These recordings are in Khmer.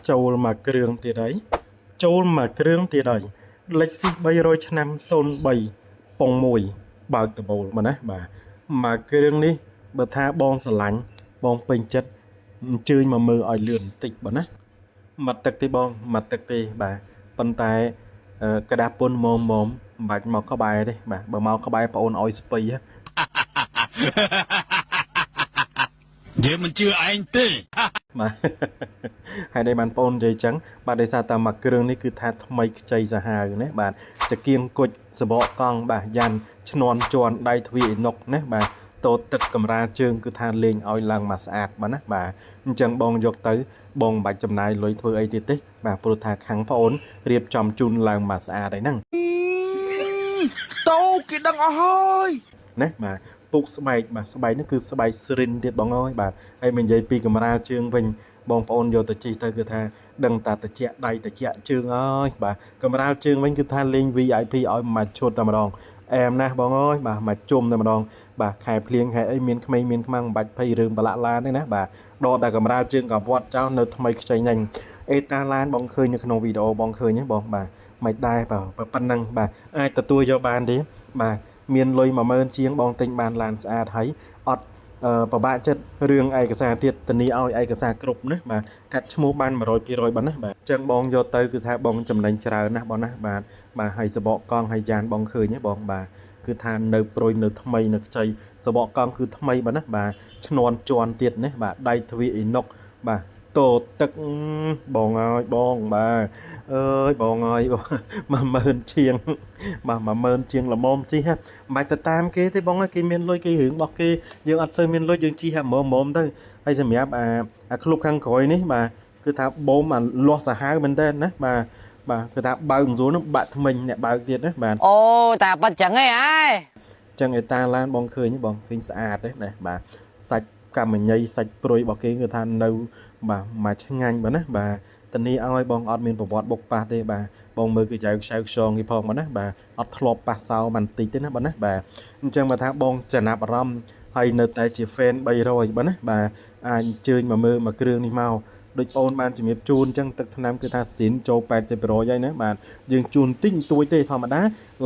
ចូលមកគ្រឿងទៀតហើយចូលមកគ្រឿងទៀតហើយលេខស៊ី300ឆ្នាំ03ពង1បើកដបូលមកណាបាទមកគ្រឿងនេះបើថាបងស្រឡាញ់បងពេញចិត្តអញ្ជើញមកមើលឲ្យលឿនបន្តិចបាទណាមកទឹកទេបងមកទឹកទេបាទប៉ុន្តែក្តារពុនមុំមិនបាច់មកក្បែរទេបាទបើមកក្បែរបងអូនឲ្យស្ពៃយើងមិនជឿឯងទេបាទហើយដែលបានបងនិយាយចឹងបាទដោយសារតែមកគ្រឿងនេះគឺថាថ្មីខ្ចីសាហាវណាបាទចកៀងគុជសបកកង់បាទយ៉ាន់ឈ្នន់ជន់ដៃទ្វាអ៊ីណុកណាបាទតូតទឹកកម្រាលជើងគឺថាលេងឲ្យឡើងមកស្អាតបាទណាបាទអញ្ចឹងបងយកទៅបងមិនបាច់ចំណាយលុយធ្វើអីទៀតទេបាទព្រោះថាខាងបងអូនរៀបចំជូនឡើងមកស្អាតហើយហ្នឹងតោគេដឹងអស់ហើយណាបាទពុកស្បែកបាទស្បែកនេះគឺស្បែកស្រិនទៀតបងអើយបាទហើយមិននិយាយពីកម្រាលជើងវិញបងប្អូនយកទៅជិះទៅគឺថាដឹងតាតិចដៃតិចជើងអើយបាទកម្រាលជើងវិញគឺថាលេង VIP ឲ្យមកឈុតតែម្ដងអែមណាស់បងអើយបាទមកជុំតែម្ដងបាទខែភ្លៀងខែអីមានក្មេងមានខ្មាំងមិនបាច់ភ័យរឿងប្រឡាក់ឡានទេណាបាទដកតែកម្រាលជើងក៏វត្តចោលនៅថ្មីខ្ចីញ៉ាញ់អេតាឡានបងឃើញនៅក្នុងវីដេអូបងឃើញទេបងបាទមិនដែរបាទប៉ុណ្ណឹងបាទអាចទទួលយកបានទេបាទមានលុយ10000ជាងបងទិញបានឡានស្អាតហើយអត់ពិបាកចិត្តរឿងឯកសារទៀតធានាឲ្យឯកសារគ្រប់ណាបាទកាត់ឈ្មោះបាន100%បាទណាបាទអញ្ចឹងបងយកទៅគឺថាបងចំណេញច្រើនណាស់បងណាបាទបាទហើយសបកកង់ហើយយ៉ានបងឃើញទេបងបាទគឺថានៅប្រួយនៅថ្មីនៅខ្ចីសបកកង់គឺថ្មីបាទណាបាទឈ្នន់ជន់ទៀតណាបាទដៃទ្វាអ៊ីណុកបាទតូទឹកបងអើយបងបាទអើយបងអើយ10000ជាងបាទ10000ជាងល្មមជីហ่ะមិនបាច់ទៅតាមគេទេបងគេមានលុយគេរឿងរបស់គេយើងអត់សូវមានលុយយើងជីហ่ะមុំទៅហើយសម្រាប់អាក្លុបខាងក្រោយនេះបាទគឺថាបូមអាលាស់សាហាវមែនតើណាបាទគឺថាបើកមិនស្រួលនោះបាក់ថ្មិញអ្នកបើកទៀតណាបាទអូតាប៉ាត់ចឹងហីអាយចឹងឯតាឡានបងឃើញបងឃើញស្អាតទេណាបាទសាច់កម្មញីសាច់ព្រុយរបស់គេគឺថានៅបាទមកឆ្ងាញ់បាទណាបាទតានេះឲ្យបងអត់មានប្រវត្តិបុកប៉ះទេបាទបងមើលគឺចៅខ្សៅខ្យងគេផងបាទណាបាទអត់ធ្លាប់ប៉ះសោបន្តិចទេណាបាទណាបាទអញ្ចឹងមកថាបងចំណាប់អារម្មណ៍ហើយនៅតែជា fan 300បាទណាបាទអាចអញ្ជើញមកមើលមកគ្រឿងនេះមកដូចបងបានជំរាបជូនអញ្ចឹងទឹកថ្នាំគឺថាស៊ីនចូល80%ហើយណាបាទយើងជូនតិចតួចទេធម្មតា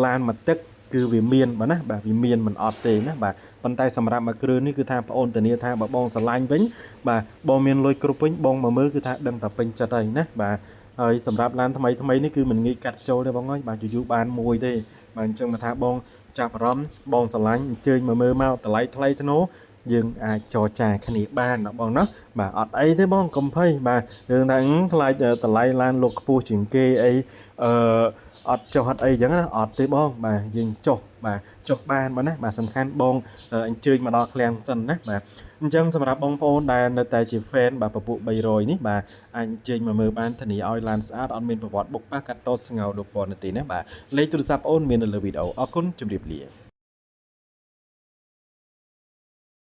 ឡានមកទឹកគឺវាមានបាទណាបាទវាមានមិនអត់ទេណាបាទប៉ុន្តែសម្រាប់មកគ្រឿងនេះគឺថាបងអូនធានាថាបើបងស្រឡាញ់វិញបាទបងមានលុយគ្រប់វិញបងមកមើលគឺថាដឹងតែពេញចិត្តហើយណាបាទហើយសម្រាប់ឡានថ្មីនេះគឺមិនងាយកាត់ចូលទេបងអើយបាទយូរបានមួយទេបាទអញ្ចឹងមកថាបងចាប់អារម្មណ៍បងស្រឡាញ់អញ្ជើញមកមើលមកតម្លៃថ្លៃធ្នូយើងអាចចរចាគ្នាបានណាបងណាបាទអត់អីទេបងកុំភ័យបាទរឿងថាថ្លៃតម្លៃឡានលោកខ្ពស់ជាងគេអីអត់ចុះអត់អីចឹងណាអត់ទេបងបាទយើងចុះបាទចុះបានបាទណាបាទសំខាន់បងអញ្ជើញមកដល់ឃ្លាំងសិនណាបាទអញ្ចឹងសម្រាប់បងប្អូនដែលនៅតែជា fan បាទពពួក300នេះបាទអាចអញ្ជើញមកមើលបានធានាឲ្យឡានស្អាតអត់មានប្រវត្តិបុកប៉ះកាត់តោស្ងោរដូចពណ៌នេះទេណាបាទលេខទូរស័ព្ទអូនមាននៅលើវីដេអូអរគុណជម្រាបលា